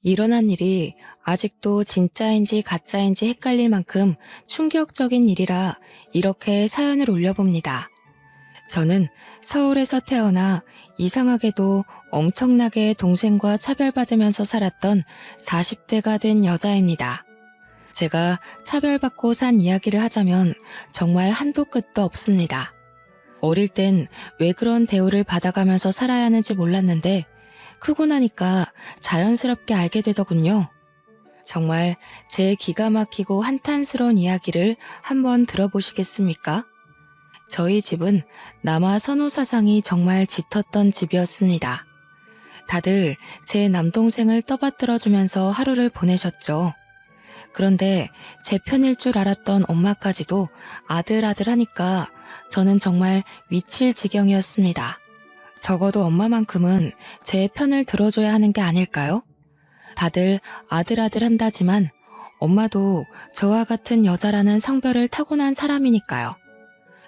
일어난 일이 아직도 진짜인지 가짜인지 헷갈릴 만큼 충격적인 일이라 이렇게 사연을 올려봅니다. 저는 서울에서 태어나 이상하게도 엄청나게 동생과 차별받으면서 살았던 40대가 된 여자입니다. 제가 차별받고 산 이야기를 하자면 정말 한도 끝도 없습니다. 어릴 땐 왜 그런 대우를 받아가면서 살아야 하는지 몰랐는데 크고 나니까 자연스럽게 알게 되더군요. 정말 제 기가 막히고 한탄스러운 이야기를 한번 들어보시겠습니까? 저희 집은 남아 선호 사상이 정말 짙었던 집이었습니다. 다들 제 남동생을 떠받들어주면서 하루를 보내셨죠. 그런데 제 편일 줄 알았던 엄마까지도 아들 하니까 저는 정말 미칠 지경이었습니다. 적어도 엄마만큼은 제 편을 들어줘야 하는 게 아닐까요? 다들 아들 한다지만 엄마도 저와 같은 여자라는 성별을 타고난 사람이니까요.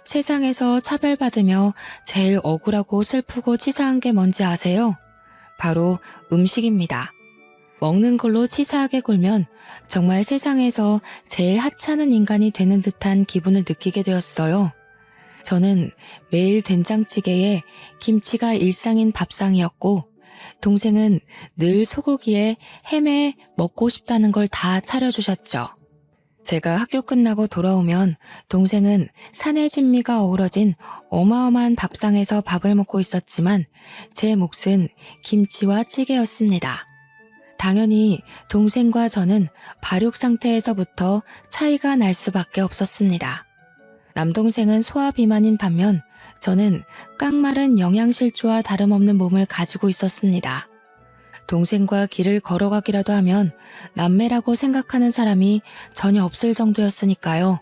세상에서 차별받으며 제일 억울하고 슬프고 치사한 게 뭔지 아세요? 바로 음식입니다. 먹는 걸로 치사하게 굴면 정말 세상에서 제일 하찮은 인간이 되는 듯한 기분을 느끼게 되었어요. 저는 매일 된장찌개에 김치가 일상인 밥상이었고 동생은 늘 소고기에 햄에 먹고 싶다는 걸 다 차려주셨죠. 제가 학교 끝나고 돌아오면 동생은 산의 진미가 어우러진 어마어마한 밥상에서 밥을 먹고 있었지만 제 몫은 김치와 찌개였습니다. 당연히 동생과 저는 발육 상태에서부터 차이가 날 수밖에 없었습니다. 남동생은 소화비만인 반면 저는 깡마른 영양실조와 다름없는 몸을 가지고 있었습니다. 동생과 길을 걸어가기라도 하면 남매라고 생각하는 사람이 전혀 없을 정도였으니까요.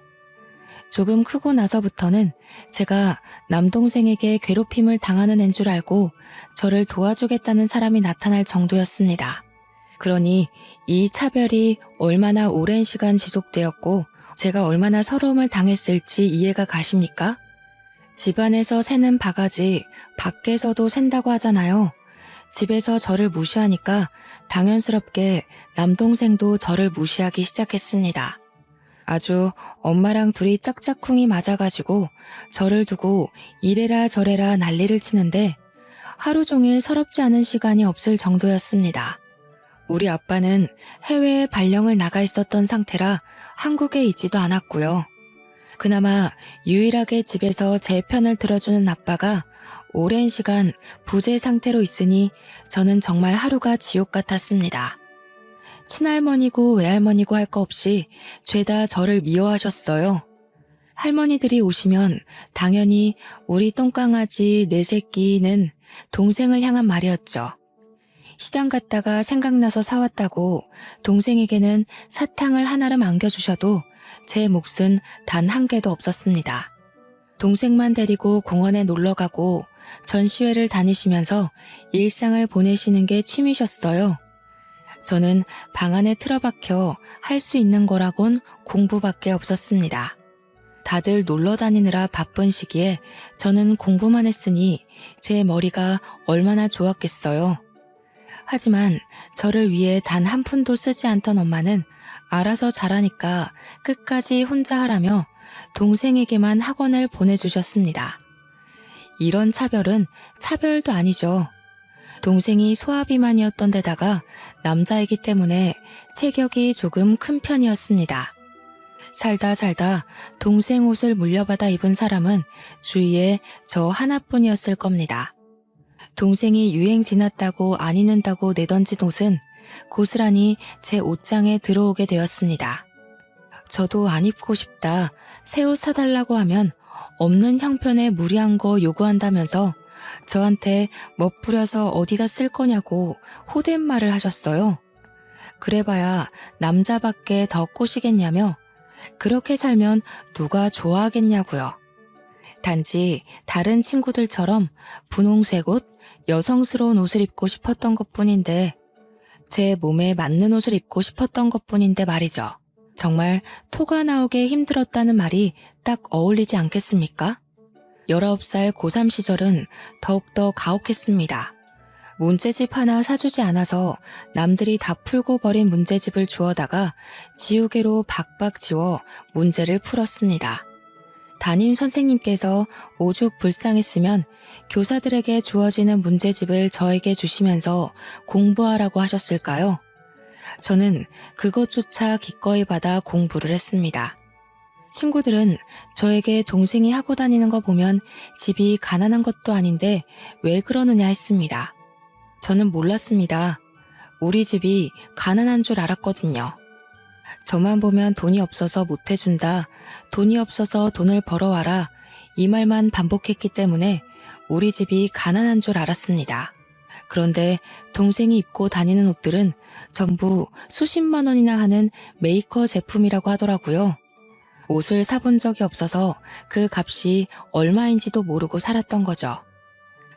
조금 크고 나서부터는 제가 남동생에게 괴롭힘을 당하는 앤 줄 알고 저를 도와주겠다는 사람이 나타날 정도였습니다. 그러니 이 차별이 얼마나 오랜 시간 지속되었고 제가 얼마나 서러움을 당했을지 이해가 가십니까? 집안에서 새는 바가지 밖에서도 샌다고 하잖아요. 집에서 저를 무시하니까 당연스럽게 남동생도 저를 무시하기 시작했습니다. 아주 엄마랑 둘이 짝짝꿍이 맞아가지고 저를 두고 이래라 저래라 난리를 치는데 하루 종일 서럽지 않은 시간이 없을 정도였습니다. 우리 아빠는 해외에 발령을 나가 있었던 상태라 한국에 있지도 않았고요. 그나마 유일하게 집에서 제 편을 들어주는 아빠가 오랜 시간 부재 상태로 있으니 저는 정말 하루가 지옥 같았습니다. 친할머니고 외할머니고 할 거 없이 죄다 저를 미워하셨어요. 할머니들이 오시면 당연히 우리 똥강아지 내 새끼는 동생을 향한 말이었죠. 시장 갔다가 생각나서 사왔다고 동생에게는 사탕을 하나를 안겨주셔도 제 몫은 단 한 개도 없었습니다. 동생만 데리고 공원에 놀러가고 전시회를 다니시면서 일상을 보내시는 게 취미셨어요. 저는 방 안에 틀어박혀 할 수 있는 거라곤 공부밖에 없었습니다. 다들 놀러 다니느라 바쁜 시기에 저는 공부만 했으니 제 머리가 얼마나 좋았겠어요. 하지만 저를 위해 단 한 푼도 쓰지 않던 엄마는 알아서 잘하니까 끝까지 혼자 하라며 동생에게만 학원을 보내주셨습니다. 이런 차별은 차별도 아니죠. 동생이 소아비만이었던 데다가 남자이기 때문에 체격이 조금 큰 편이었습니다. 살다 동생 옷을 물려받아 입은 사람은 주위에 저 하나뿐이었을 겁니다. 동생이 유행 지났다고 안 입는다고 내던진 옷은 고스란히 제 옷장에 들어오게 되었습니다. 저도 안 입고 싶다, 새 옷 사달라고 하면 없는 형편에 무리한 거 요구한다면서 저한테 멋부려서 어디다 쓸 거냐고 호댓말을 하셨어요. 그래봐야 남자밖에 더 꼬시겠냐며 그렇게 살면 누가 좋아하겠냐고요. 단지 다른 친구들처럼 분홍색 옷, 여성스러운 옷을 입고 싶었던 것뿐인데 제 몸에 맞는 옷을 입고 싶었던 것뿐인데 말이죠. 정말 토가 나오게 힘들었다는 말이 딱 어울리지 않겠습니까? 19살 고3 시절은 더욱더 가혹했습니다. 문제집 하나 사주지 않아서 남들이 다 풀고 버린 문제집을 주워다가 지우개로 박박 지워 문제를 풀었습니다. 담임 선생님께서 오죽 불쌍했으면 교사들에게 주어지는 문제집을 저에게 주시면서 공부하라고 하셨을까요? 저는 그것조차 기꺼이 받아 공부를 했습니다. 친구들은 저에게 동생이 하고 다니는 거 보면 집이 가난한 것도 아닌데 왜 그러느냐 했습니다. 저는 몰랐습니다. 우리 집이 가난한 줄 알았거든요. 저만 보면 돈이 없어서 못 해준다, 돈이 없어서 돈을 벌어와라, 이 말만 반복했기 때문에 우리 집이 가난한 줄 알았습니다. 그런데 동생이 입고 다니는 옷들은 전부 수십만 원이나 하는 메이커 제품이라고 하더라고요. 옷을 사본 적이 없어서 그 값이 얼마인지도 모르고 살았던 거죠.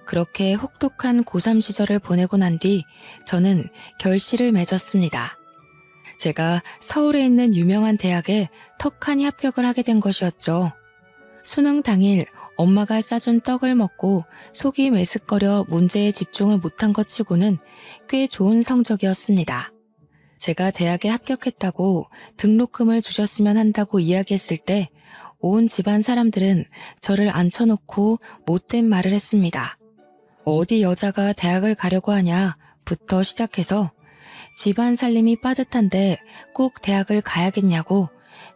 그렇게 혹독한 고3 시절을 보내고 난 뒤 저는 결실을 맺었습니다. 제가 서울에 있는 유명한 대학에 턱하니 합격을 하게 된 것이었죠. 수능 당일 엄마가 싸준 떡을 먹고 속이 메스꺼려 문제에 집중을 못한 것 치고는 꽤 좋은 성적이었습니다. 제가 대학에 합격했다고 등록금을 주셨으면 한다고 이야기했을 때 온 집안 사람들은 저를 앉혀놓고 못된 말을 했습니다. 어디 여자가 대학을 가려고 하냐부터 시작해서 집안 살림이 빠듯한데 꼭 대학을 가야겠냐고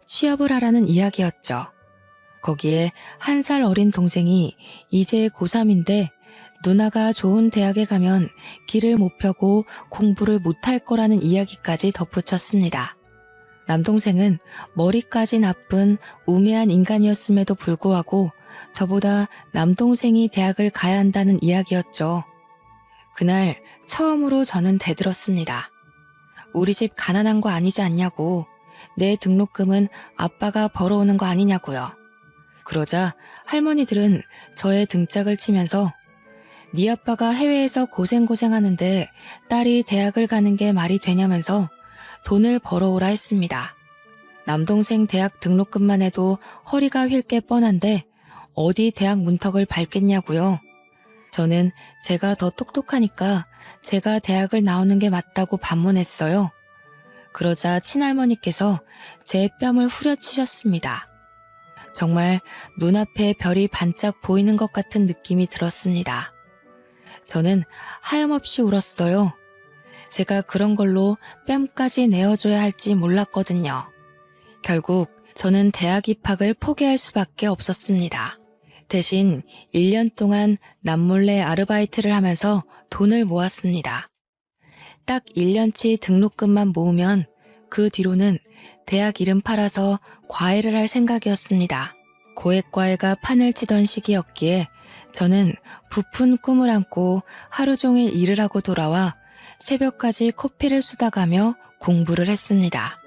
취업을 하라는 이야기였죠. 거기에 1살 어린 동생이 이제 고3인데 누나가 좋은 대학에 가면 길을 못 펴고 공부를 못할 거라는 이야기까지 덧붙였습니다. 남동생은 머리까지 나쁜 우매한 인간이었음에도 불구하고 저보다 남동생이 대학을 가야 한다는 이야기였죠. 그날 처음으로 저는 대들었습니다. 우리 집 가난한 거 아니지 않냐고, 내 등록금은 아빠가 벌어오는 거 아니냐고요. 그러자 할머니들은 저의 등짝을 치면서 네 아빠가 해외에서 고생하는데 딸이 대학을 가는 게 말이 되냐면서 돈을 벌어오라 했습니다. 남동생 대학 등록금만 해도 허리가 휠 게 뻔한데 어디 대학 문턱을 밟겠냐고요. 저는 제가 더 똑똑하니까 제가 대학을 나오는 게 맞다고 반문했어요. 그러자 친할머니께서 제 뺨을 후려치셨습니다. 정말 눈앞에 별이 반짝 보이는 것 같은 느낌이 들었습니다. 저는 하염없이 울었어요. 제가 그런 걸로 뺨까지 내어줘야 할지 몰랐거든요. 결국 저는 대학 입학을 포기할 수밖에 없었습니다. 대신 1년 동안 남몰래 아르바이트를 하면서 돈을 모았습니다. 딱 1년치 등록금만 모으면 그 뒤로는 대학 이름 팔아서 과외를 할 생각이었습니다. 고액과외가 판을 치던 시기였기에 저는 부푼 꿈을 안고 하루 종일 일을 하고 돌아와 새벽까지 코피를 쏟아가며 공부를 했습니다.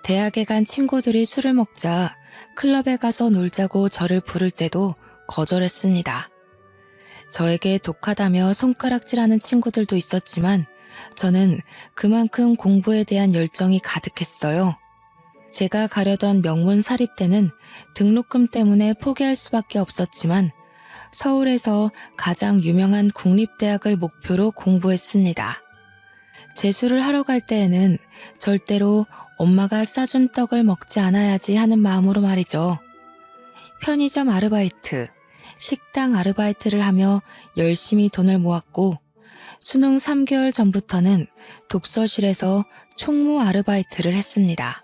대학에 간 친구들이 술을 먹자 클럽에 가서 놀자고 저를 부를 때도 거절했습니다. 저에게 독하다며 손가락질하는 친구들도 있었지만 저는 그만큼 공부에 대한 열정이 가득했어요. 제가 가려던 명문 사립대는 등록금 때문에 포기할 수밖에 없었지만 서울에서 가장 유명한 국립대학을 목표로 공부했습니다. 재수를 하러 갈 때에는 절대로 엄마가 싸준 떡을 먹지 않아야지 하는 마음으로 말이죠. 편의점 아르바이트, 식당 아르바이트를 하며 열심히 돈을 모았고 수능 3개월 전부터는 독서실에서 총무 아르바이트를 했습니다.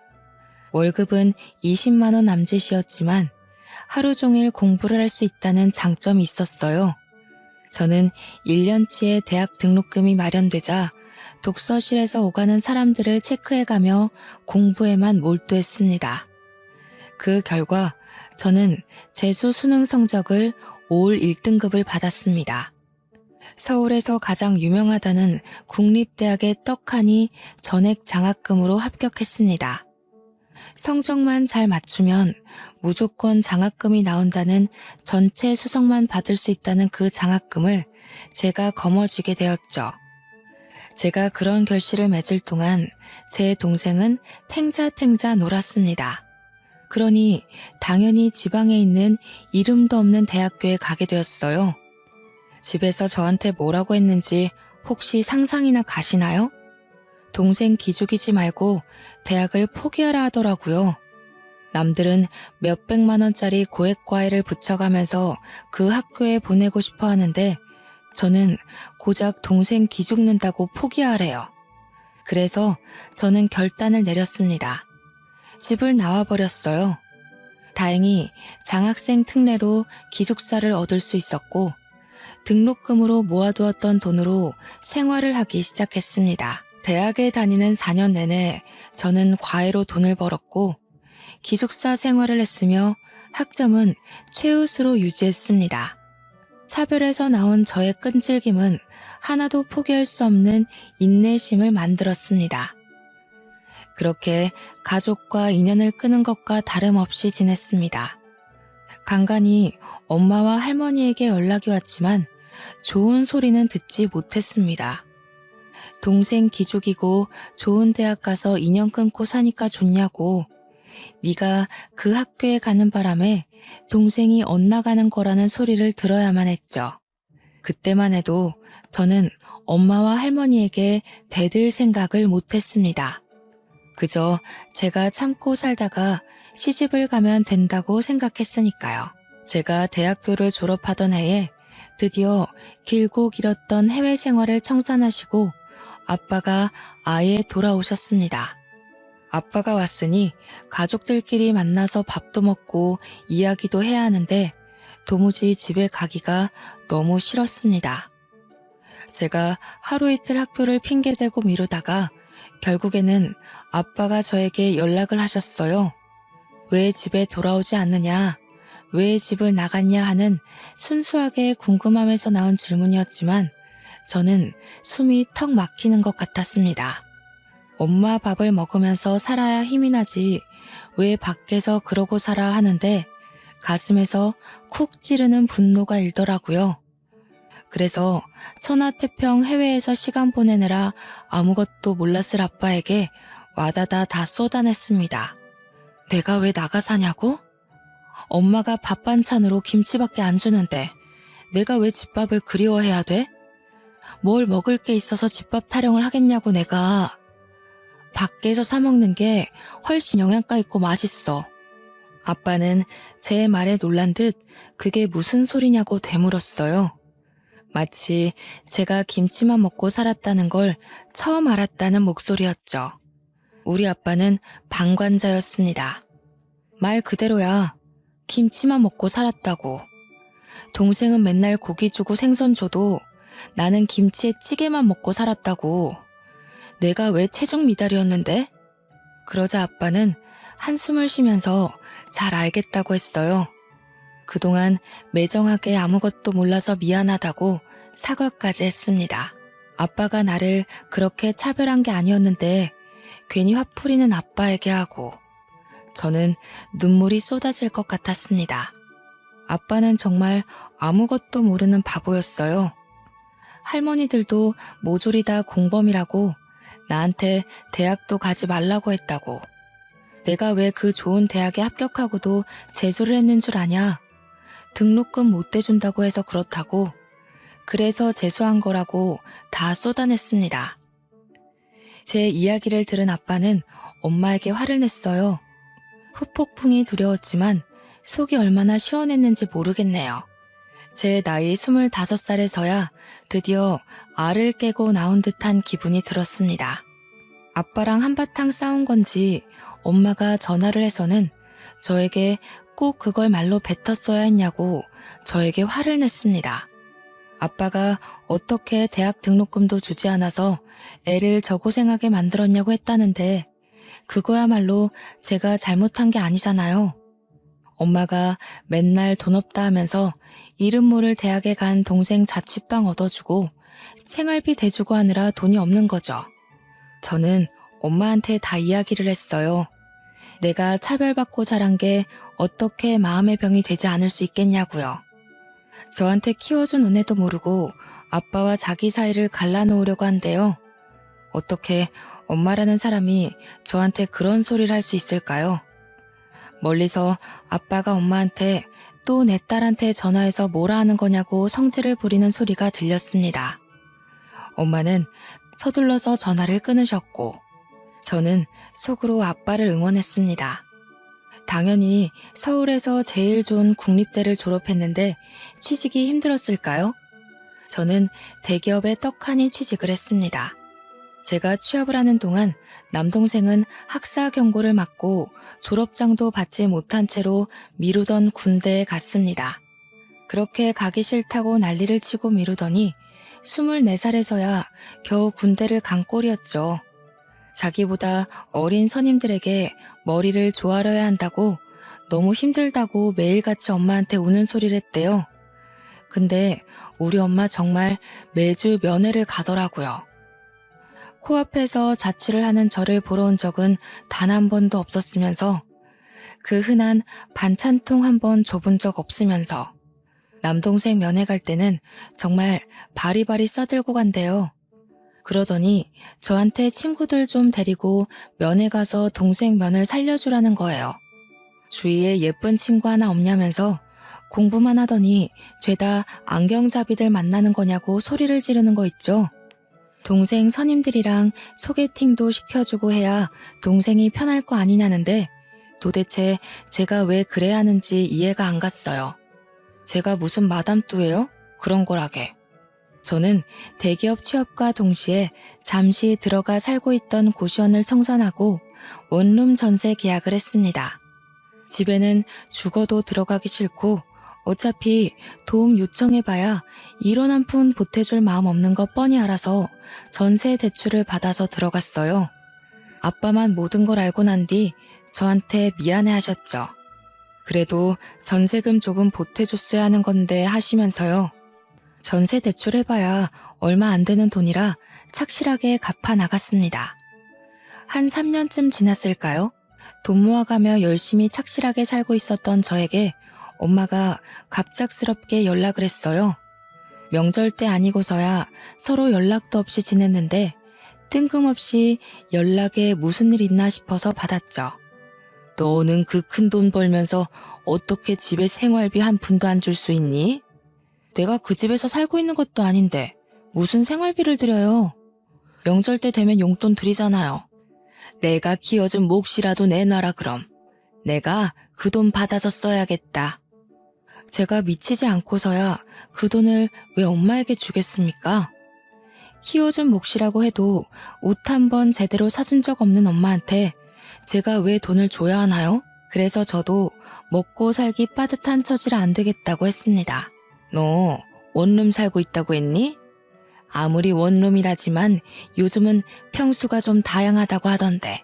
월급은 20만 원 남짓이었지만 하루 종일 공부를 할 수 있다는 장점이 있었어요. 저는 1년치의 대학 등록금이 마련되자 독서실에서 오가는 사람들을 체크해가며 공부에만 몰두했습니다. 그 결과 저는 재수 수능 성적을 올 1등급을 받았습니다. 서울에서 가장 유명하다는 국립대학의 떡하니 전액 장학금으로 합격했습니다. 성적만 잘 맞추면 무조건 장학금이 나온다는 전체 수석만 받을 수 있다는 그 장학금을 제가 거머쥐게 되었죠. 제가 그런 결실을 맺을 동안 제 동생은 탱자탱자 놀았습니다. 그러니 당연히 지방에 있는 이름도 없는 대학교에 가게 되었어요. 집에서 저한테 뭐라고 했는지 혹시 상상이나 가시나요? 동생 기죽이지 말고 대학을 포기하라 하더라고요. 남들은 몇백만 원짜리 고액 과외를 붙여가면서 그 학교에 보내고 싶어 하는데 저는 고작 동생 기죽는다고 포기하래요. 그래서 저는 결단을 내렸습니다. 집을 나와버렸어요. 다행히 장학생 특례로 기숙사를 얻을 수 있었고 등록금으로 모아두었던 돈으로 생활을 하기 시작했습니다. 대학에 다니는 4년 내내 저는 과외로 돈을 벌었고 기숙사 생활을 했으며 학점은 최우수로 유지했습니다. 차별에서 나온 저의 끈질김은 하나도 포기할 수 없는 인내심을 만들었습니다. 그렇게 가족과 인연을 끄는 것과 다름없이 지냈습니다. 간간히 엄마와 할머니에게 연락이 왔지만 좋은 소리는 듣지 못했습니다. 동생 기죽이고 좋은 대학 가서 인연 끊고 사니까 좋냐고, 네가 그 학교에 가는 바람에 동생이 엇나가는 거라는 소리를 들어야만 했죠. 그때만 해도 저는 엄마와 할머니에게 대들 생각을 못했습니다. 그저 제가 참고 살다가 시집을 가면 된다고 생각했으니까요. 제가 대학교를 졸업하던 해에 드디어 길고 길었던 해외 생활을 청산하시고 아빠가 아예 돌아오셨습니다. 아빠가 왔으니 가족들끼리 만나서 밥도 먹고 이야기도 해야 하는데 도무지 집에 가기가 너무 싫었습니다. 제가 하루 이틀 학교를 핑계대고 미루다가 결국에는 아빠가 저에게 연락을 하셨어요. 왜 집에 돌아오지 않느냐, 왜 집을 나갔냐 하는 순수하게 궁금함에서 나온 질문이었지만 저는 숨이 턱 막히는 것 같았습니다. 엄마 밥을 먹으면서 살아야 힘이 나지 왜 밖에서 그러고 살아 하는데 가슴에서 쿡 찌르는 분노가 일더라고요. 그래서 천하태평 해외에서 시간 보내느라 아무것도 몰랐을 아빠에게 와다다 다 쏟아냈습니다. 내가 왜 나가 사냐고? 엄마가 밥 반찬으로 김치밖에 안 주는데 내가 왜 집밥을 그리워해야 돼? 뭘 먹을 게 있어서 집밥 타령을 하겠냐고 내가. 밖에서 사 먹는 게 훨씬 영양가 있고 맛있어. 아빠는 제 말에 놀란 듯 그게 무슨 소리냐고 되물었어요. 마치 제가 김치만 먹고 살았다는 걸 처음 알았다는 목소리였죠. 우리 아빠는 방관자였습니다. 말 그대로야. 김치만 먹고 살았다고. 동생은 맨날 고기 주고 생선 줘도 나는 김치에 찌개만 먹고 살았다고. 내가 왜 체중 미달이었는데? 그러자 아빠는 한숨을 쉬면서 잘 알겠다고 했어요. 그동안 매정하게 아무것도 몰라서 미안하다고 사과까지 했습니다. 아빠가 나를 그렇게 차별한 게 아니었는데 괜히 화풀이는 아빠에게 하고 저는 눈물이 쏟아질 것 같았습니다. 아빠는 정말 아무것도 모르는 바보였어요. 할머니들도 모조리 다 공범이라고 나한테 대학도 가지 말라고 했다고. 내가 왜 그 좋은 대학에 합격하고도 재수를 했는 줄 아냐? 등록금 못 대준다고 해서 그렇다고. 그래서 재수한 거라고 다 쏟아냈습니다. 제 이야기를 들은 아빠는 엄마에게 화를 냈어요. 후폭풍이 두려웠지만 속이 얼마나 시원했는지 모르겠네요. 제 나이 25살에서야 드디어 알을 깨고 나온 듯한 기분이 들었습니다. 아빠랑 한바탕 싸운 건지 엄마가 전화를 해서는 저에게 꼭 그걸 말로 뱉었어야 했냐고 저에게 화를 냈습니다. 아빠가 어떻게 대학 등록금도 주지 않아서 애를 저 고생하게 만들었냐고 했다는데 그거야말로 제가 잘못한 게 아니잖아요. 엄마가 맨날 돈 없다 하면서 이름 모를 대학에 간 동생 자취방 얻어주고 생활비 대주고 하느라 돈이 없는 거죠. 저는 엄마한테 다 이야기를 했어요. 내가 차별받고 자란 게 어떻게 마음의 병이 되지 않을 수 있겠냐고요. 저한테 키워준 은혜도 모르고 아빠와 자기 사이를 갈라놓으려고 한대요. 어떻게 엄마라는 사람이 저한테 그런 소리를 할 수 있을까요? 멀리서 아빠가 엄마한테 또 내 딸한테 전화해서 뭐라 하는 거냐고 성질을 부리는 소리가 들렸습니다. 엄마는 서둘러서 전화를 끊으셨고 저는 속으로 아빠를 응원했습니다. 당연히 서울에서 제일 좋은 국립대를 졸업했는데 취직이 힘들었을까요? 저는 대기업에 떡하니 취직을 했습니다. 제가 취업을 하는 동안 남동생은 학사 경고를 맞고 졸업장도 받지 못한 채로 미루던 군대에 갔습니다. 그렇게 가기 싫다고 난리를 치고 미루더니 24살에서야 겨우 군대를 간 꼴이었죠. 자기보다 어린 선임들에게 머리를 조아려야 한다고 너무 힘들다고 매일같이 엄마한테 우는 소리를 했대요. 근데 우리 엄마 정말 매주 면회를 가더라고요. 코앞에서 자취를 하는 저를 보러 온 적은 단 한 번도 없었으면서 그 흔한 반찬통 한 번 줘본 적 없으면서 남동생 면회 갈 때는 정말 바리바리 싸들고 간대요. 그러더니 저한테 친구들 좀 데리고 면회 가서 동생 면을 살려주라는 거예요. 주위에 예쁜 친구 하나 없냐면서 공부만 하더니 죄다 안경잡이들 만나는 거냐고 소리를 지르는 거 있죠. 동생 선임들이랑 소개팅도 시켜주고 해야 동생이 편할 거 아니냐는데 도대체 제가 왜 그래야 하는지 이해가 안 갔어요. 제가 무슨 마담뚜예요? 그런 거라게. 저는 대기업 취업과 동시에 잠시 들어가 살고 있던 고시원을 청산하고 원룸 전세 계약을 했습니다. 집에는 죽어도 들어가기 싫고 어차피 도움 요청해봐야 1원 한 푼 보태줄 마음 없는 거 뻔히 알아서 전세 대출을 받아서 들어갔어요. 아빠만 모든 걸 알고 난 뒤 저한테 미안해 하셨죠. 그래도 전세금 조금 보태줬어야 하는 건데 하시면서요. 전세 대출해봐야 얼마 안 되는 돈이라 착실하게 갚아 나갔습니다. 한 3년쯤 지났을까요? 돈 모아가며 열심히 착실하게 살고 있었던 저에게 엄마가 갑작스럽게 연락을 했어요. 명절 때 아니고서야 서로 연락도 없이 지냈는데 뜬금없이 연락에 무슨 일 있나 싶어서 받았죠. 너는 그 큰 돈 벌면서 어떻게 집에 생활비 한 푼도 안 줄 수 있니? 내가 그 집에서 살고 있는 것도 아닌데 무슨 생활비를 드려요? 명절 때 되면 용돈 드리잖아요. 내가 키워준 몫이라도 내놔라 그럼. 내가 그 돈 받아서 써야겠다. 제가 미치지 않고서야 그 돈을 왜 엄마에게 주겠습니까? 키워준 몫이라고 해도 옷 한 번 제대로 사준 적 없는 엄마한테 제가 왜 돈을 줘야 하나요? 그래서 저도 먹고 살기 빠듯한 처지라 안 되겠다고 했습니다. 너 원룸 살고 있다고 했니? 아무리 원룸이라지만 요즘은 평수가 좀 다양하다고 하던데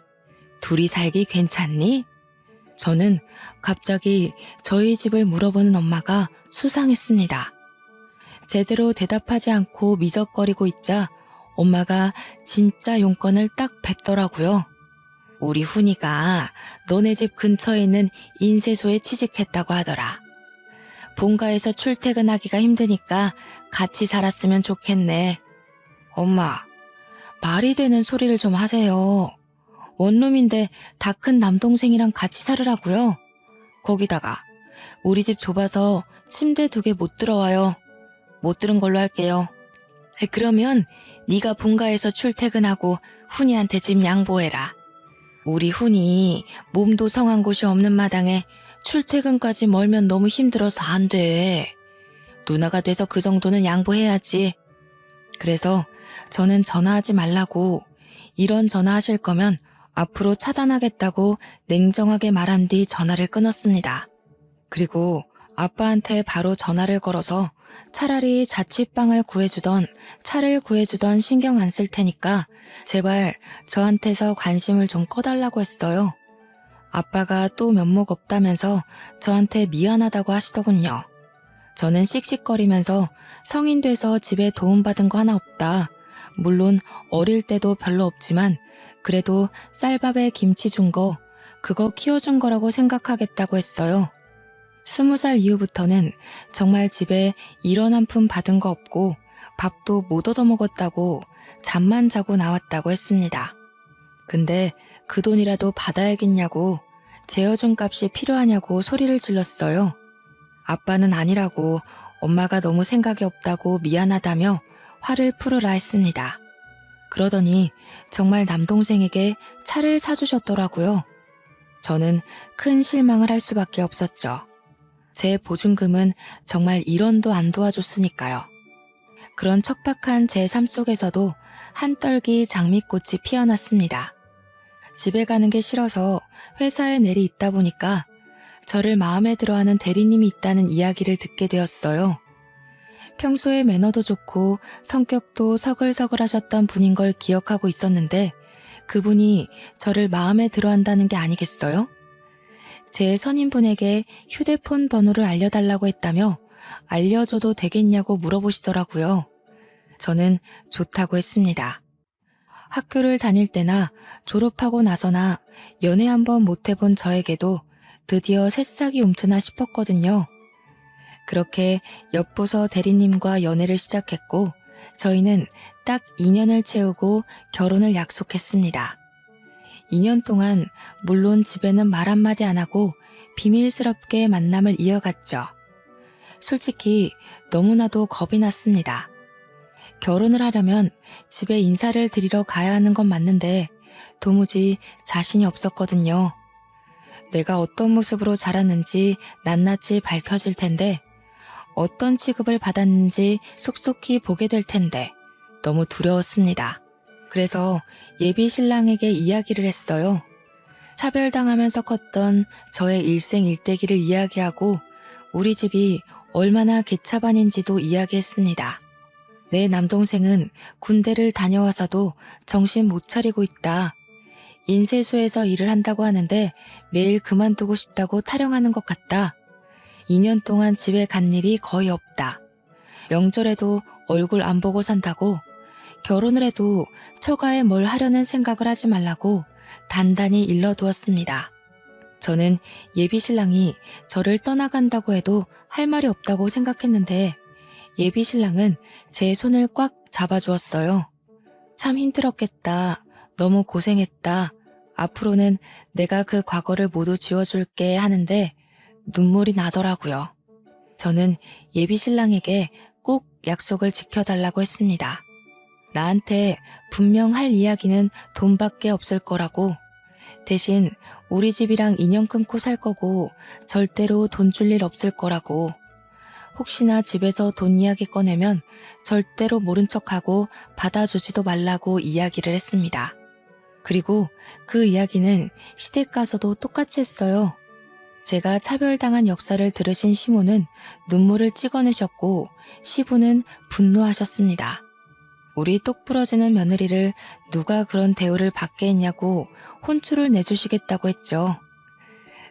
둘이 살기 괜찮니? 저는 갑자기 저희 집을 물어보는 엄마가 수상했습니다. 제대로 대답하지 않고 미적거리고 있자 엄마가 진짜 용건을 딱 뱉더라고요. 우리 훈이가 너네 집 근처에 있는 인쇄소에 취직했다고 하더라. 본가에서 출퇴근하기가 힘드니까 같이 살았으면 좋겠네. 엄마, 말이 되는 소리를 좀 하세요. 원룸인데 다 큰 남동생이랑 같이 살으라고요? 거기다가 우리 집 좁아서 침대 2개 못 들어와요. 못 들은 걸로 할게요. 그러면 네가 본가에서 출퇴근하고 훈이한테 집 양보해라. 우리 훈이 몸도 성한 곳이 없는 마당에 출퇴근까지 멀면 너무 힘들어서 안 돼. 누나가 돼서 그 정도는 양보해야지. 그래서 저는 전화하지 말라고 이런 전화하실 거면 앞으로 차단하겠다고 냉정하게 말한 뒤 전화를 끊었습니다. 그리고 아빠한테 바로 전화를 걸어서 차라리 자취방을 구해주던 차를 구해주던 신경 안 쓸 테니까 제발 저한테서 관심을 좀 꺼달라고 했어요. 아빠가 또 면목 없다면서 저한테 미안하다고 하시더군요. 저는 씩씩거리면서 성인 돼서 집에 도움받은 거 하나 없다. 물론 어릴 때도 별로 없지만 그래도 쌀밥에 김치 준 거, 그거 키워준 거라고 생각하겠다고 했어요. 20살 이후부터는 정말 집에 1원 한 푼 받은 거 없고 밥도 못 얻어먹었다고 잠만 자고 나왔다고 했습니다. 근데 그 돈이라도 받아야겠냐고 재워준 값이 필요하냐고 소리를 질렀어요. 아빠는 아니라고 엄마가 너무 생각이 없다고 미안하다며 화를 풀으라 했습니다. 그러더니 정말 남동생에게 차를 사주셨더라고요. 저는 큰 실망을 할 수밖에 없었죠. 제 보증금은 정말 1원도 안 도와줬으니까요. 그런 척박한 제 삶 속에서도 한떨기 장미꽃이 피어났습니다. 집에 가는 게 싫어서 회사에 내리 있다 보니까 저를 마음에 들어하는 대리님이 있다는 이야기를 듣게 되었어요. 평소에 매너도 좋고 성격도 서글서글하셨던 분인 걸 기억하고 있었는데 그분이 저를 마음에 들어한다는 게 아니겠어요? 제 선임분에게 휴대폰 번호를 알려달라고 했다며 알려줘도 되겠냐고 물어보시더라고요. 저는 좋다고 했습니다. 학교를 다닐 때나 졸업하고 나서나 연애 한번 못 해본 저에게도 드디어 새싹이 움트나 싶었거든요. 그렇게 옆부서 대리님과 연애를 시작했고 저희는 딱 2년을 채우고 결혼을 약속했습니다. 2년 동안 물론 집에는 말 한마디 안 하고 비밀스럽게 만남을 이어갔죠. 솔직히 너무나도 겁이 났습니다. 결혼을 하려면 집에 인사를 드리러 가야 하는 건 맞는데 도무지 자신이 없었거든요. 내가 어떤 모습으로 자랐는지 낱낱이 밝혀질 텐데 어떤 취급을 받았는지 속속히 보게 될 텐데 너무 두려웠습니다. 그래서 예비 신랑에게 이야기를 했어요. 차별당하면서 컸던 저의 일생일대기를 이야기하고 우리 집이 얼마나 개차반인지도 이야기했습니다. 내 남동생은 군대를 다녀와서도 정신 못 차리고 있다. 인쇄소에서 일을 한다고 하는데 매일 그만두고 싶다고 타령하는 것 같다. 2년 동안 집에 간 일이 거의 없다. 명절에도 얼굴 안 보고 산다고. 결혼을 해도 처가에 뭘 하려는 생각을 하지 말라고 단단히 일러두었습니다. 저는 예비 신랑이 저를 떠나간다고 해도 할 말이 없다고 생각했는데 예비 신랑은 제 손을 꽉 잡아주었어요. 참 힘들었겠다. 너무 고생했다. 앞으로는 내가 그 과거를 모두 지워줄게 하는데 눈물이 나더라고요. 저는 예비 신랑에게 꼭 약속을 지켜달라고 했습니다. 나한테 분명 할 이야기는 돈밖에 없을 거라고. 대신 우리 집이랑 인연 끊고 살 거고 절대로 돈 줄 일 없을 거라고. 혹시나 집에서 돈 이야기 꺼내면 절대로 모른 척하고 받아주지도 말라고 이야기를 했습니다. 그리고 그 이야기는 시댁 가서도 똑같이 했어요. 제가 차별당한 역사를 들으신 시모는 눈물을 찍어내셨고 시부는 분노하셨습니다. 우리 똑 부러지는 며느리를 누가 그런 대우를 받게 했냐고 혼쭐을 내주시겠다고 했죠.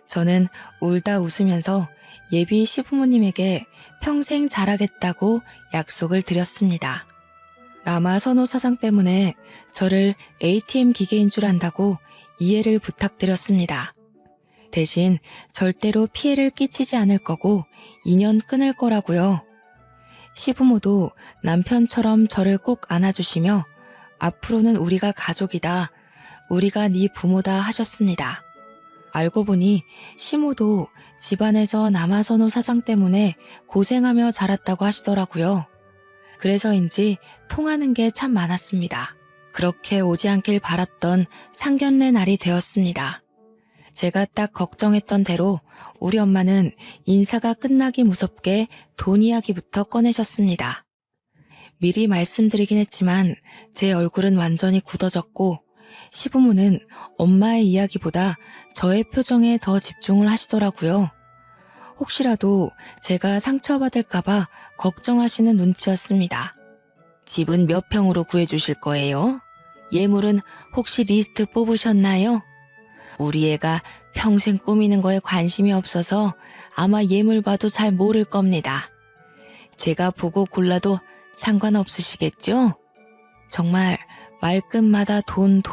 저는 울다 웃으면서 예비 시부모님에게 평생 잘하겠다고 약속을 드렸습니다. 남아 선호 사상 때문에 저를 ATM 기계인 줄 안다고 이해를 부탁드렸습니다. 대신 절대로 피해를 끼치지 않을 거고 인연 끊을 거라고요. 시부모도 남편처럼 저를 꼭 안아주시며 앞으로는 우리가 가족이다. 우리가 네 부모다 하셨습니다. 알고 보니 시모도 집안에서 남아선호 사상 때문에 고생하며 자랐다고 하시더라고요. 그래서인지 통하는 게 참 많았습니다. 그렇게 오지 않길 바랐던 상견례 날이 되었습니다. 제가 딱 걱정했던 대로 우리 엄마는 인사가 끝나기 무섭게 돈 이야기부터 꺼내셨습니다. 미리 말씀드리긴 했지만 제 얼굴은 완전히 굳어졌고 시부모는 엄마의 이야기보다 저의 표정에 더 집중을 하시더라고요. 혹시라도 제가 상처받을까봐 걱정하시는 눈치였습니다. 집은 몇 평으로 구해주실 거예요? 예물은 혹시 리스트 뽑으셨나요? 우리 애가 평생 꾸미는 거에 관심이 없어서 아마 예물 봐도 잘 모를 겁니다. 제가 보고 골라도 상관없으시겠죠? 정말 말끝마다 돈.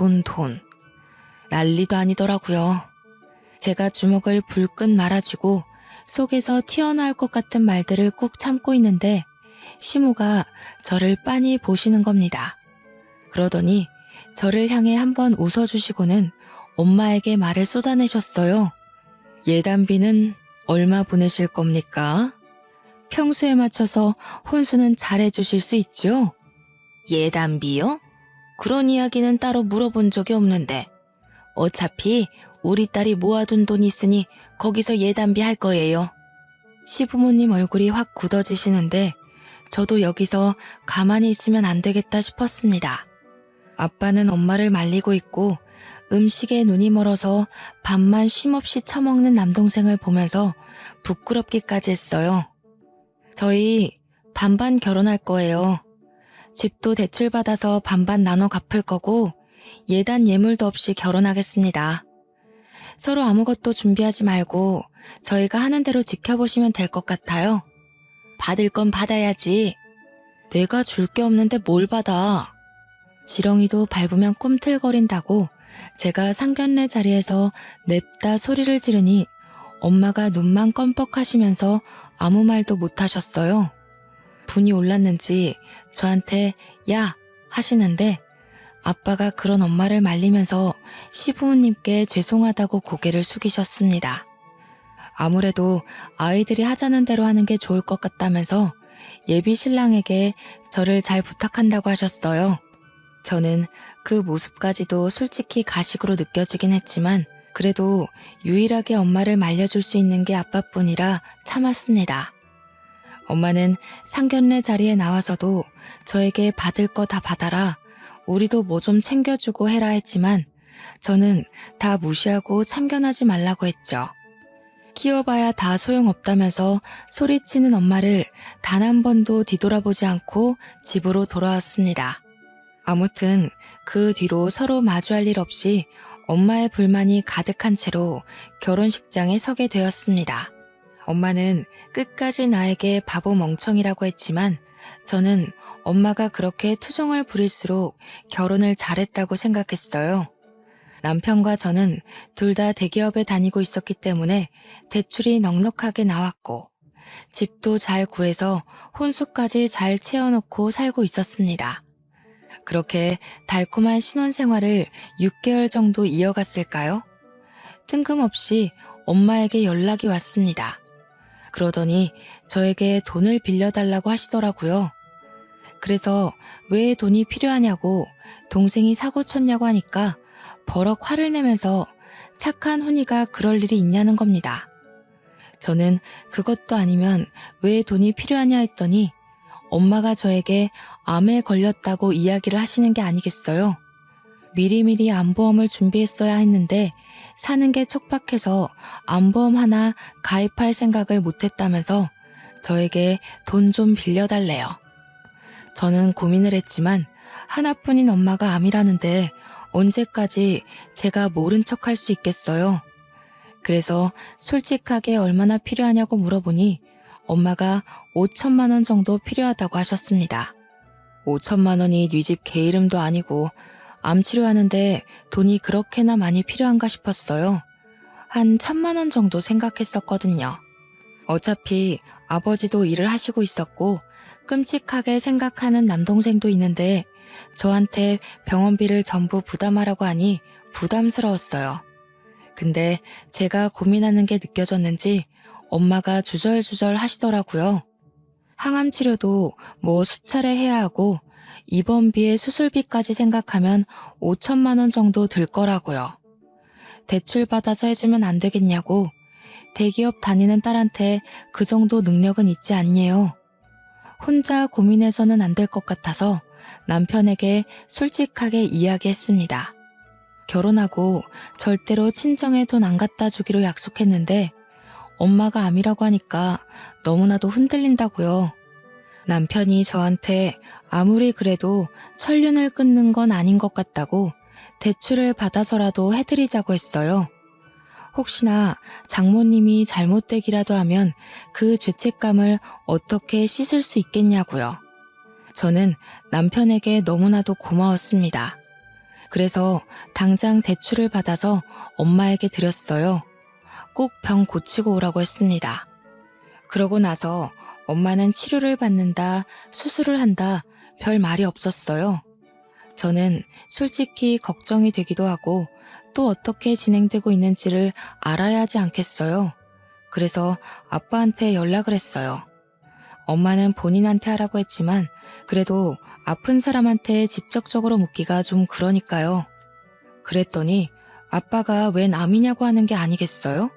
난리도 아니더라고요. 제가 주먹을 불끈 말아쥐고 속에서 튀어나올 것 같은 말들을 꾹 참고 있는데 시모가 저를 빤히 보시는 겁니다. 그러더니 저를 향해 한번 웃어주시고는 엄마에게 말을 쏟아내셨어요. 예단비는 얼마 보내실 겁니까? 평소에 맞춰서 혼수는 잘해주실 수 있죠? 예단비요? 그런 이야기는 따로 물어본 적이 없는데 어차피 우리 딸이 모아둔 돈 있으니 거기서 예단비 할 거예요. 시부모님 얼굴이 확 굳어지시는데 저도 여기서 가만히 있으면 안 되겠다 싶었습니다. 아빠는 엄마를 말리고 있고 음식에 눈이 멀어서 밥만 쉼없이 처먹는 남동생을 보면서 부끄럽기까지 했어요. 저희 반반 결혼할 거예요. 집도 대출받아서 반반 나눠 갚을 거고 예단 예물도 없이 결혼하겠습니다. 서로 아무것도 준비하지 말고 저희가 하는 대로 지켜보시면 될 것 같아요. 받을 건 받아야지. 내가 줄 게 없는데 뭘 받아. 지렁이도 밟으면 꿈틀거린다고 제가 상견례 자리에서 냅다 소리를 지르니 엄마가 눈만 껌뻑하시면서 아무 말도 못하셨어요. 분이 올랐는지 저한테 야 하시는데 아빠가 그런 엄마를 말리면서 시부모님께 죄송하다고 고개를 숙이셨습니다. 아무래도 아이들이 하자는 대로 하는 게 좋을 것 같다면서 예비 신랑에게 저를 잘 부탁한다고 하셨어요. 저는 그 모습까지도 솔직히 가식으로 느껴지긴 했지만 그래도 유일하게 엄마를 말려줄 수 있는 게 아빠뿐이라 참았습니다. 엄마는 상견례 자리에 나와서도 저에게 받을 거 다 받아라, 우리도 뭐 좀 챙겨주고 해라 했지만 저는 다 무시하고 참견하지 말라고 했죠. 키워봐야 다 소용없다면서 소리치는 엄마를 단 한 번도 뒤돌아보지 않고 집으로 돌아왔습니다. 아무튼 그 뒤로 서로 마주할 일 없이 엄마의 불만이 가득한 채로 결혼식장에 서게 되었습니다. 엄마는 끝까지 나에게 바보 멍청이라고 했지만 저는 엄마가 그렇게 투정을 부릴수록 결혼을 잘했다고 생각했어요. 남편과 저는 둘 다 대기업에 다니고 있었기 때문에 대출이 넉넉하게 나왔고 집도 잘 구해서 혼수까지 잘 채워놓고 살고 있었습니다. 그렇게 달콤한 신혼생활을 6개월 정도 이어갔을까요? 뜬금없이 엄마에게 연락이 왔습니다. 그러더니 저에게 돈을 빌려달라고 하시더라고요. 그래서 왜 돈이 필요하냐고 동생이 사고 쳤냐고 하니까 버럭 화를 내면서 착한 훈이가 그럴 일이 있냐는 겁니다. 저는 그것도 아니면 왜 돈이 필요하냐 했더니 엄마가 저에게 암에 걸렸다고 이야기를 하시는 게 아니겠어요. 미리미리 암보험을 준비했어야 했는데 사는 게 촉박해서 암보험 하나 가입할 생각을 못했다면서 저에게 돈 좀 빌려달래요. 저는 고민을 했지만 하나뿐인 엄마가 암이라는데 언제까지 제가 모른 척할 수 있겠어요. 그래서 솔직하게 얼마나 필요하냐고 물어보니 엄마가 5천만 원 정도 필요하다고 하셨습니다. 5천만 원이 네 집 개 이름도 아니고 암 치료하는데 돈이 그렇게나 많이 필요한가 싶었어요. 한 1,000만 원 정도 생각했었거든요. 어차피 아버지도 일을 하시고 있었고 끔찍하게 생각하는 남동생도 있는데 저한테 병원비를 전부 부담하라고 하니 부담스러웠어요. 근데 제가 고민하는 게 느껴졌는지 엄마가 주절주절 하시더라고요. 항암 치료도 뭐 수차례 해야 하고 입원비에 수술비까지 생각하면 5천만 원 정도 들 거라고요. 대출 받아서 해주면 안 되겠냐고. 대기업 다니는 딸한테 그 정도 능력은 있지 않네요. 혼자 고민해서는 안 될 것 같아서 남편에게 솔직하게 이야기했습니다. 결혼하고 절대로 친정에 돈 안 갖다 주기로 약속했는데 엄마가 암이라고 하니까 너무나도 흔들린다고요. 남편이 저한테 아무리 그래도 천륜을 끊는 건 아닌 것 같다고 대출을 받아서라도 해드리자고 했어요. 혹시나 장모님이 잘못되기라도 하면 그 죄책감을 어떻게 씻을 수 있겠냐고요. 저는 남편에게 너무나도 고마웠습니다. 그래서 당장 대출을 받아서 엄마에게 드렸어요. 꼭 병 고치고 오라고 했습니다. 그러고 나서 엄마는 치료를 받는다, 수술을 한다, 별 말이 없었어요. 저는 솔직히 걱정이 되기도 하고 또 어떻게 진행되고 있는지를 알아야 하지 않겠어요. 그래서 아빠한테 연락을 했어요. 엄마는 본인한테 하라고 했지만 그래도 아픈 사람한테 직접적으로 묻기가 좀 그러니까요. 그랬더니 아빠가 왜 남이냐고 하는 게 아니겠어요?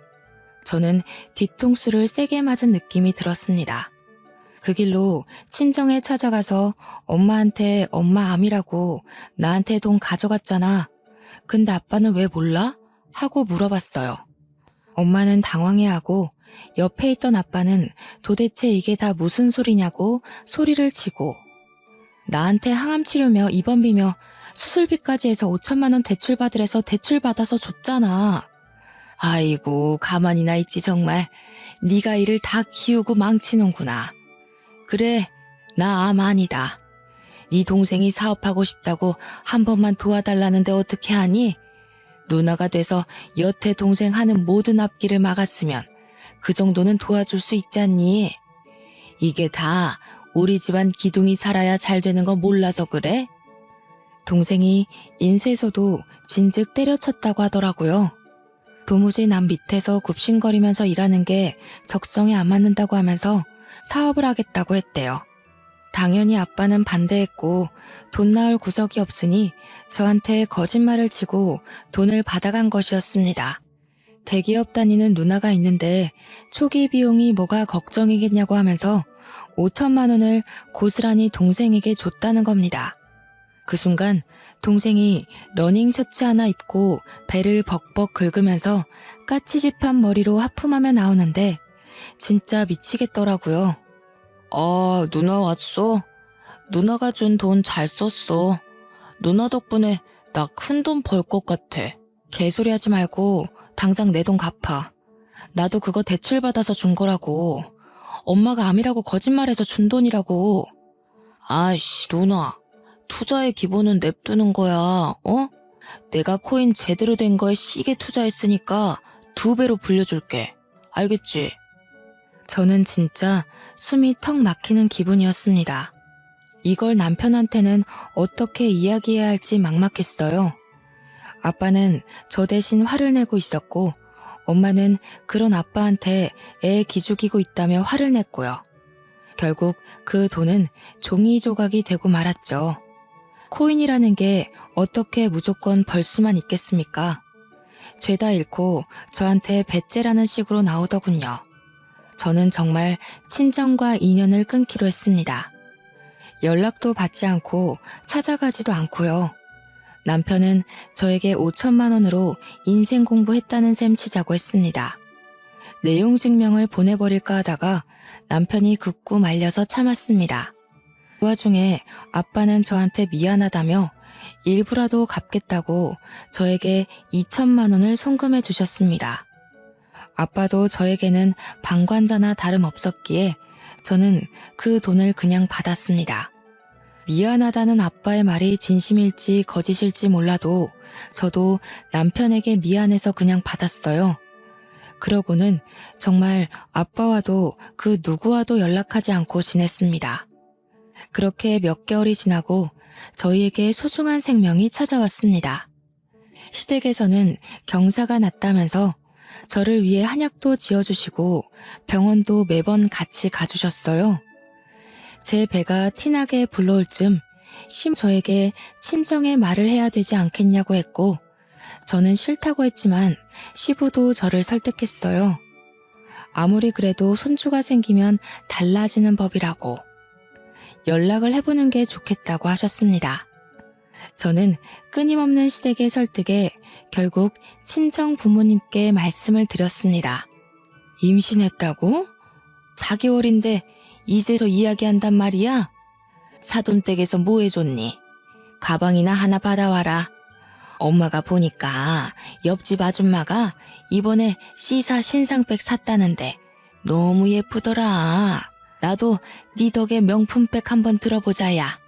저는 뒤통수를 세게 맞은 느낌이 들었습니다. 그 길로 친정에 찾아가서 엄마한테 엄마 암이라고 나한테 돈 가져갔잖아. 근데 아빠는 왜 몰라? 하고 물어봤어요. 엄마는 당황해하고 옆에 있던 아빠는 도대체 이게 다 무슨 소리냐고 소리를 치고 나한테 항암 치료며 입원비며 수술비까지 해서 5천만 원 대출받으래서 대출받아서 줬잖아. 아이고 가만히나 있지 정말. 네가 일을 다 키우고 망치는구나. 그래 나 암 아니다. 네 동생이 사업하고 싶다고 한 번만 도와달라는데 어떻게 하니? 누나가 돼서 여태 동생 하는 모든 앞길을 막았으면 그 정도는 도와줄 수 있지 않니? 이게 다 우리 집안 기둥이 살아야 잘 되는 거 몰라서 그래? 동생이 인쇄소도 진즉 때려쳤다고 하더라고요. 도무지 남 밑에서 굽신거리면서 일하는 게 적성에 안 맞는다고 하면서 사업을 하겠다고 했대요. 당연히 아빠는 반대했고 돈 나올 구석이 없으니 저한테 거짓말을 치고 돈을 받아간 것이었습니다. 대기업 다니는 누나가 있는데 초기 비용이 뭐가 걱정이겠냐고 하면서 5천만 원을 고스란히 동생에게 줬다는 겁니다. 그 순간 동생이 러닝 셔츠 하나 입고 배를 벅벅 긁으면서 까치집한 머리로 하품하며 나오는데 진짜 미치겠더라고요. 아, 누나 왔어? 누나가 준 돈 잘 썼어. 누나 덕분에 나 큰 돈 벌 것 같아. 개소리 하지 말고 당장 내 돈 갚아. 나도 그거 대출받아서 준 거라고. 엄마가 암이라고 거짓말해서 준 돈이라고. 아이씨, 누나. 투자의 기본은 냅두는 거야, 어? 내가 코인 제대로 된 거에 시게 투자했으니까 2배로 불려줄게. 알겠지? 저는 진짜 숨이 턱 막히는 기분이었습니다. 이걸 남편한테는 어떻게 이야기해야 할지 막막했어요. 아빠는 저 대신 화를 내고 있었고 엄마는 그런 아빠한테 애 기죽이고 있다며 화를 냈고요. 결국 그 돈은 종이 조각이 되고 말았죠. 코인이라는 게 어떻게 무조건 벌 수만 있겠습니까? 죄다 잃고 저한테 배째라는 식으로 나오더군요. 저는 정말 친정과 인연을 끊기로 했습니다. 연락도 받지 않고 찾아가지도 않고요. 남편은 저에게 5천만 원으로 인생 공부했다는 셈 치자고 했습니다. 내용 증명을 보내버릴까 하다가 남편이 굳고 말려서 참았습니다. 그 와중에 아빠는 저한테 미안하다며 일부라도 갚겠다고 저에게 2천만 원을 송금해 주셨습니다. 아빠도 저에게는 방관자나 다름없었기에 저는 그 돈을 그냥 받았습니다. 미안하다는 아빠의 말이 진심일지 거짓일지 몰라도 저도 남편에게 미안해서 그냥 받았어요. 그러고는 정말 아빠와도 그 누구와도 연락하지 않고 지냈습니다. 그렇게 몇 개월이 지나고 저희에게 소중한 생명이 찾아왔습니다. 시댁에서는 경사가 났다면서 저를 위해 한약도 지어주시고 병원도 매번 같이 가주셨어요. 제 배가 티나게 불러올 즈음 저에게 친정에 말을 해야 되지 않겠냐고 했고 저는 싫다고 했지만 시부도 저를 설득했어요. 아무리 그래도 손주가 생기면 달라지는 법이라고 연락을 해보는 게 좋겠다고 하셨습니다. 저는 끊임없는 시댁의 설득에 결국 친정 부모님께 말씀을 드렸습니다. 임신했다고? 4개월인데 이제서 이야기한단 말이야? 사돈댁에서 뭐 해줬니? 가방이나 하나 받아와라. 엄마가 보니까 옆집 아줌마가 이번에 C사 신상백 샀다는데 너무 예쁘더라. 나도 네 덕에 명품백 한번 들어보자야.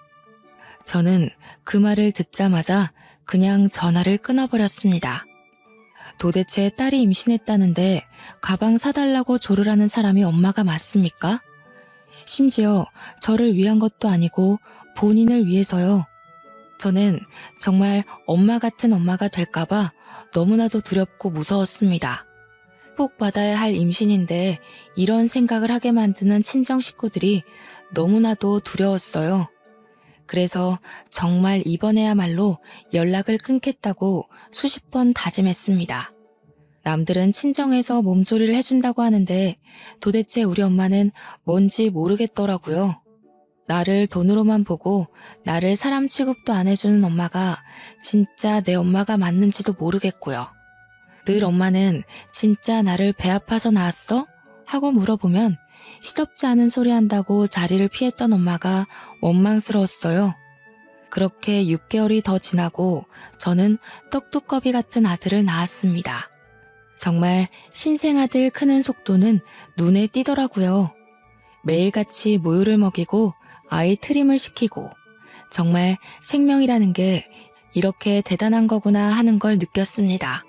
저는 그 말을 듣자마자 그냥 전화를 끊어버렸습니다. 도대체 딸이 임신했다는데 가방 사달라고 조르라는 사람이 엄마가 맞습니까? 심지어 저를 위한 것도 아니고 본인을 위해서요. 저는 정말 엄마 같은 엄마가 될까봐 너무나도 두렵고 무서웠습니다. 꼭 받아야 할 임신인데 이런 생각을 하게 만드는 친정 식구들이 너무나도 두려웠어요. 그래서 정말 이번에야말로 연락을 끊겠다고 수십 번 다짐했습니다. 남들은 친정에서 몸조리를 해준다고 하는데 도대체 우리 엄마는 뭔지 모르겠더라고요. 나를 돈으로만 보고 나를 사람 취급도 안 해주는 엄마가 진짜 내 엄마가 맞는지도 모르겠고요. 늘 엄마는 진짜 나를 배 아파서 낳았어? 하고 물어보면 시덥지 않은 소리 한다고 자리를 피했던 엄마가 원망스러웠어요. 그렇게 6개월이 더 지나고 저는 떡두꺼비 같은 아들을 낳았습니다. 정말 신생아들 크는 속도는 눈에 띄더라고요. 매일같이 모유를 먹이고 아이 트림을 시키고 정말 생명이라는 게 이렇게 대단한 거구나 하는 걸 느꼈습니다.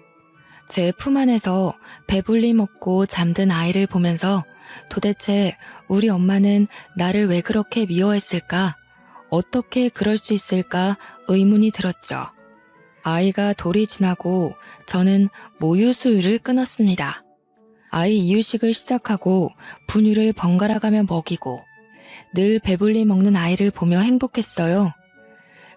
제 품 안에서 배불리 먹고 잠든 아이를 보면서 도대체 우리 엄마는 나를 왜 그렇게 미워했을까? 어떻게 그럴 수 있을까 의문이 들었죠. 아이가 돌이 지나고 저는 모유 수유를 끊었습니다. 아이 이유식을 시작하고 분유를 번갈아가며 먹이고 늘 배불리 먹는 아이를 보며 행복했어요.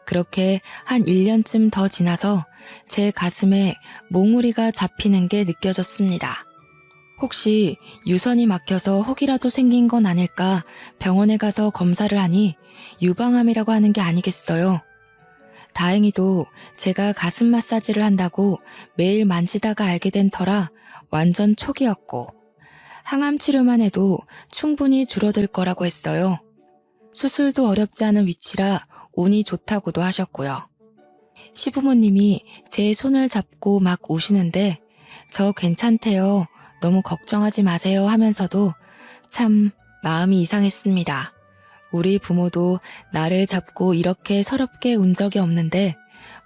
그렇게 한 1년쯤 더 지나서 제 가슴에 몽우리가 잡히는 게 느껴졌습니다. 혹시 유선이 막혀서 혹이라도 생긴 건 아닐까 병원에 가서 검사를 하니 유방암이라고 하는 게 아니겠어요. 다행히도 제가 가슴 마사지를 한다고 매일 만지다가 알게 된 터라 완전 초기였고 항암 치료만 해도 충분히 줄어들 거라고 했어요. 수술도 어렵지 않은 위치라 운이 좋다고도 하셨고요. 시부모님이 제 손을 잡고 막 우시는데 저 괜찮대요. 너무 걱정하지 마세요 하면서도 참 마음이 이상했습니다. 우리 부모도 나를 잡고 이렇게 서럽게 운 적이 없는데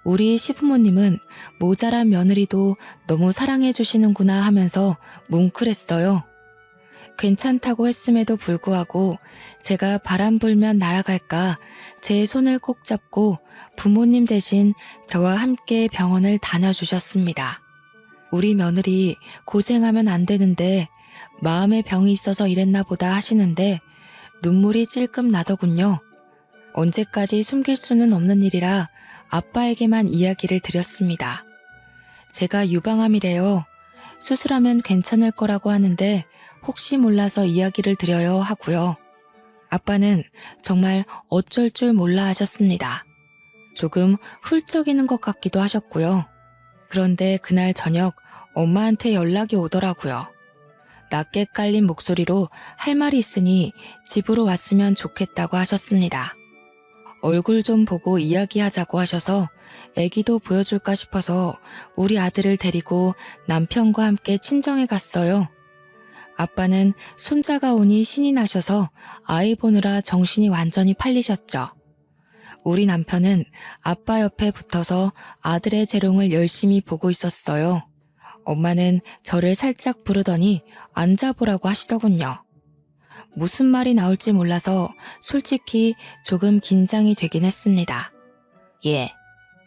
우리 시부모님은 모자란 며느리도 너무 사랑해 주시는구나 하면서 뭉클했어요. 괜찮다고 했음에도 불구하고 제가 바람 불면 날아갈까 제 손을 꼭 잡고 부모님 대신 저와 함께 병원을 다녀주셨습니다. 우리 며느리 고생하면 안 되는데 마음에 병이 있어서 이랬나 보다 하시는데 눈물이 찔끔 나더군요. 언제까지 숨길 수는 없는 일이라 아빠에게만 이야기를 드렸습니다. 제가 유방암이래요. 수술하면 괜찮을 거라고 하는데 혹시 몰라서 이야기를 드려요 하고요. 아빠는 정말 어쩔 줄 몰라 하셨습니다. 조금 훌쩍이는 것 같기도 하셨고요. 그런데 그날 저녁 엄마한테 연락이 오더라고요. 낮게 깔린 목소리로 할 말이 있으니 집으로 왔으면 좋겠다고 하셨습니다. 얼굴 좀 보고 이야기하자고 하셔서 애기도 보여줄까 싶어서 우리 아들을 데리고 남편과 함께 친정에 갔어요. 아빠는 손자가 오니 신이 나셔서 아이 보느라 정신이 완전히 팔리셨죠. 우리 남편은 아빠 옆에 붙어서 아들의 재롱을 열심히 보고 있었어요. 엄마는 저를 살짝 부르더니 앉아보라고 하시더군요. 무슨 말이 나올지 몰라서 솔직히 조금 긴장이 되긴 했습니다. 얘,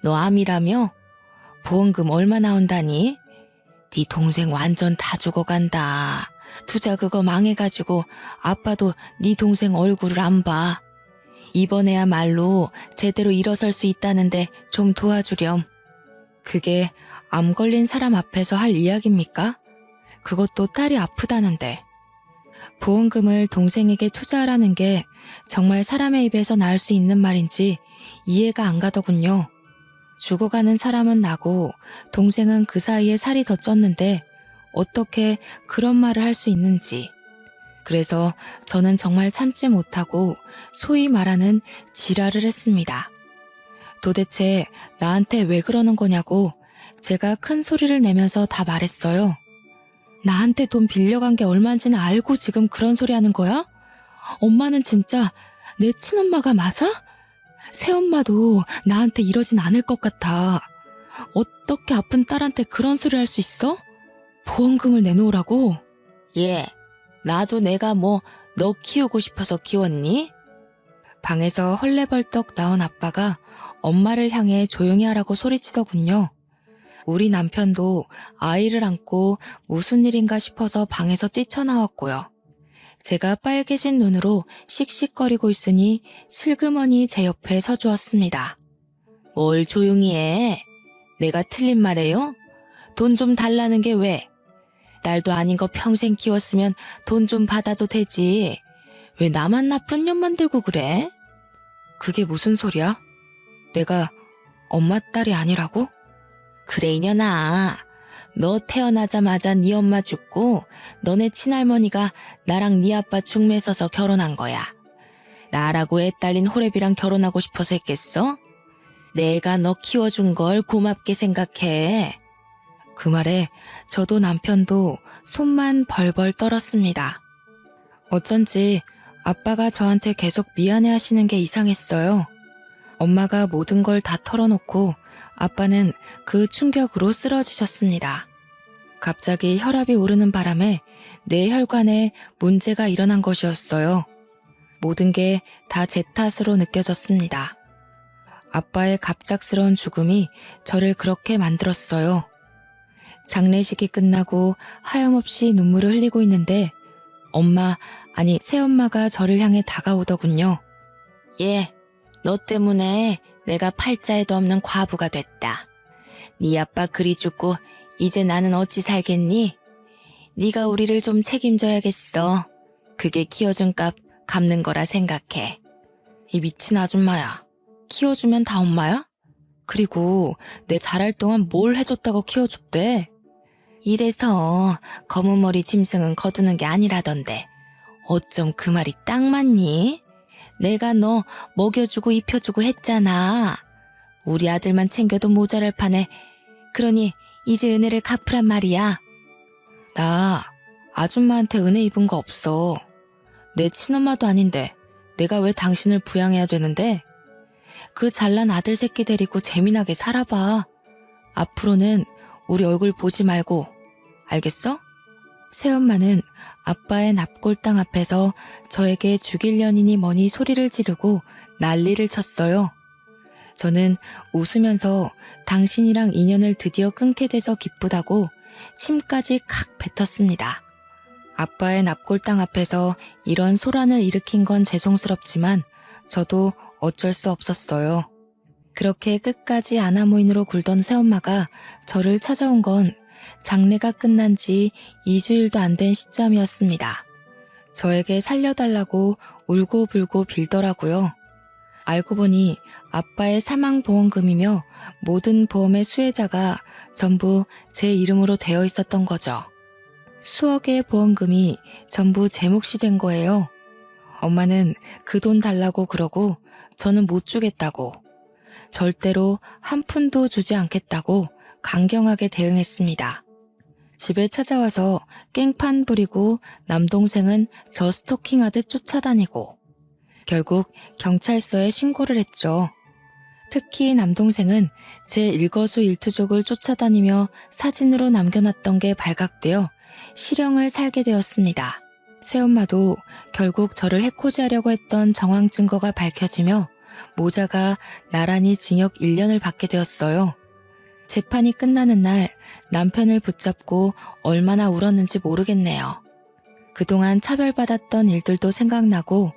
너 암이라며? 보험금 얼마 나온다니? 네 동생 완전 다 죽어간다. 투자 그거 망해가지고 아빠도 네 동생 얼굴을 안 봐. 이번에야말로 제대로 일어설 수 있다는데 좀 도와주렴. 그게 암 걸린 사람 앞에서 할 이야기입니까? 그것도 딸이 아프다는데. 보험금을 동생에게 투자하라는 게 정말 사람의 입에서 나올 수 있는 말인지 이해가 안 가더군요. 죽어가는 사람은 나고 동생은 그 사이에 살이 더 쪘는데 어떻게 그런 말을 할 수 있는지. 그래서 저는 정말 참지 못하고 소위 말하는 지랄을 했습니다. 도대체 나한테 왜 그러는 거냐고 제가 큰 소리를 내면서 다 말했어요. 나한테 돈 빌려간 게 얼마인지는 알고 지금 그런 소리 하는 거야? 엄마는 진짜 내 친엄마가 맞아? 새엄마도 나한테 이러진 않을 것 같아. 어떻게 아픈 딸한테 그런 소리 할 수 있어? 보험금을 내놓으라고? 예, 나도 내가 뭐 너 키우고 싶어서 키웠니? 방에서 헐레벌떡 나온 아빠가 엄마를 향해 조용히 하라고 소리치더군요. 우리 남편도 아이를 안고 무슨 일인가 싶어서 방에서 뛰쳐나왔고요. 제가 빨개진 눈으로 씩씩거리고 있으니 슬그머니 제 옆에 서주었습니다. 뭘 조용히 해? 내가 틀린 말해요? 돈 좀 달라는 게 왜? 딸도 아닌 거 평생 키웠으면 돈 좀 받아도 되지. 왜 나만 나쁜 년 만들고 그래? 그게 무슨 소리야? 내가 엄마 딸이 아니라고? 그래 이년아. 너 태어나자마자 네 엄마 죽고 너네 친할머니가 나랑 네 아빠 중매 서서 결혼한 거야. 나라고 애 딸린 호랩이랑 결혼하고 싶어서 했겠어? 내가 너 키워준 걸 고맙게 생각해. 그 말에 저도 남편도 손만 벌벌 떨었습니다. 어쩐지 아빠가 저한테 계속 미안해 하시는 게 이상했어요. 엄마가 모든 걸 다 털어놓고 아빠는 그 충격으로 쓰러지셨습니다. 갑자기 혈압이 오르는 바람에 내 혈관에 문제가 일어난 것이었어요. 모든 게 다 제 탓으로 느껴졌습니다. 아빠의 갑작스러운 죽음이 저를 그렇게 만들었어요. 장례식이 끝나고 하염없이 눈물을 흘리고 있는데 새엄마가 저를 향해 다가오더군요. 너 때문에 내가 팔자에도 없는 과부가 됐다. 네 아빠 그리 죽고 이제 나는 어찌 살겠니? 네가 우리를 좀 책임져야겠어. 그게 키워준 값 갚는 거라 생각해. 이 미친 아줌마야. 키워주면 다 엄마야? 그리고 내 자랄 동안 뭘 해줬다고 키워줬대? 이래서 검은 머리 짐승은 거두는 게 아니라던데 어쩜 그 말이 딱 맞니? 내가 너 먹여주고 입혀주고 했잖아. 우리 아들만 챙겨도 모자랄 판에 그러니 이제 은혜를 갚으란 말이야. 나 아줌마한테 은혜 입은 거 없어. 내 친엄마도 아닌데 내가 왜 당신을 부양해야 되는데? 그 잘난 아들 새끼 데리고 재미나게 살아봐. 앞으로는 우리 얼굴 보지 말고. 알겠어? 새엄마는 아빠의 납골당 앞에서 저에게 죽일 년이니 뭐니 소리를 지르고 난리를 쳤어요. 저는 웃으면서 당신이랑 인연을 드디어 끊게 돼서 기쁘다고 침까지 칵 뱉었습니다. 아빠의 납골당 앞에서 이런 소란을 일으킨 건 죄송스럽지만 저도 어쩔 수 없었어요. 그렇게 끝까지 아나무인으로 굴던 새엄마가 저를 찾아온 건 장례가 끝난 지 2주일도 안 된 시점이었습니다. 저에게 살려달라고 울고불고 빌더라고요. 알고 보니 아빠의 사망보험금이며 모든 보험의 수혜자가 전부 제 이름으로 되어 있었던 거죠. 수억의 보험금이 전부 제 몫이 된 거예요. 엄마는 그 돈 달라고 그러고 저는 못 주겠다고, 절대로 한 푼도 주지 않겠다고 강경하게 대응했습니다. 집에 찾아와서 깽판 부리고 남동생은 저 스토킹하듯 쫓아다니고 결국 경찰서에 신고를 했죠. 특히 남동생은 제 일거수일투족을 쫓아다니며 사진으로 남겨놨던 게 발각되어 실형을 살게 되었습니다. 새엄마도 결국 저를 해코지하려고 했던 정황 증거가 밝혀지며 모자가 나란히 징역 1년을 받게 되었어요. 재판이 끝나는 날 남편을 붙잡고 얼마나 울었는지 모르겠네요. 그동안 차별받았던 일들도 생각나고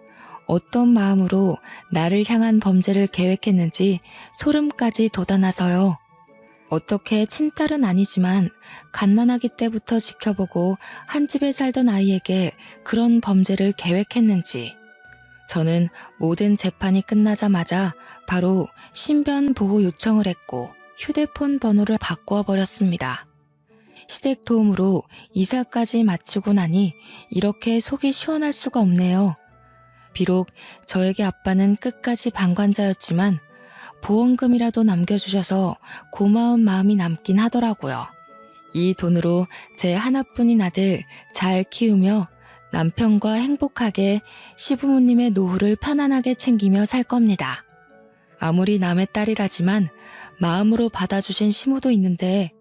어떤 마음으로 나를 향한 범죄를 계획했는지 소름까지 돋아나서요. 어떻게 친딸은 아니지만 갓난아기 때부터 지켜보고 한 집에 살던 아이에게 그런 범죄를 계획했는지. 저는 모든 재판이 끝나자마자 바로 신변 보호 요청을 했고 휴대폰 번호를 바꾸어 버렸습니다. 시댁 도움으로 이사까지 마치고 나니 이렇게 속이 시원할 수가 없네요. 비록 저에게 아빠는 끝까지 방관자였지만 보험금이라도 남겨주셔서 고마운 마음이 남긴 하더라고요. 이 돈으로 제 하나뿐인 아들 잘 키우며 남편과 행복하게 시부모님의 노후를 편안하게 챙기며 살 겁니다. 아무리 남의 딸이라지만 마음으로 받아주신 시모도 있는데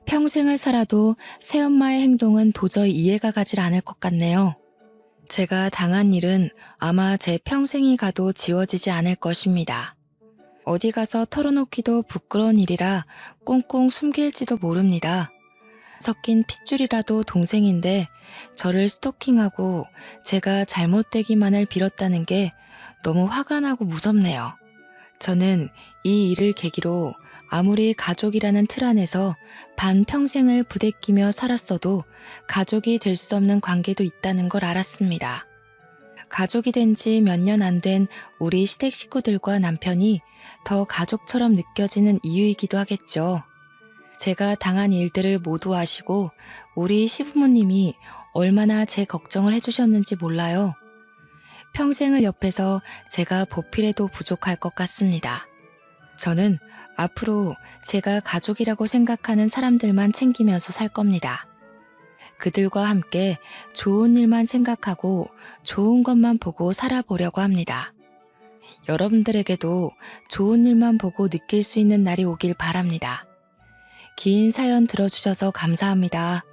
평생을 살아도 새엄마의 행동은 도저히 이해가 가질 않을 것 같네요. 제가 당한 일은 아마 제 평생이 가도 지워지지 않을 것입니다. 어디 가서 털어놓기도 부끄러운 일이라 꽁꽁 숨길지도 모릅니다. 섞인 핏줄이라도 동생인데 저를 스토킹하고 제가 잘못되기만을 빌었다는 게 너무 화가 나고 무섭네요. 저는 이 일을 계기로 아무리 가족이라는 틀 안에서 반평생을 부대끼며 살았어도 가족이 될 수 없는 관계도 있다는 걸 알았습니다. 가족이 된 지 몇 년 안 된 우리 시댁 식구들과 남편이 더 가족처럼 느껴지는 이유이기도 하겠죠. 제가 당한 일들을 모두 아시고 우리 시부모님이 얼마나 제 걱정을 해주셨는지 몰라요. 평생을 옆에서 제가 보필해도 부족할 것 같습니다. 저는 앞으로 제가 가족이라고 생각하는 사람들만 챙기면서 살 겁니다. 그들과 함께 좋은 일만 생각하고 좋은 것만 보고 살아보려고 합니다. 여러분들에게도 좋은 일만 보고 느낄 수 있는 날이 오길 바랍니다. 긴 사연 들어주셔서 감사합니다.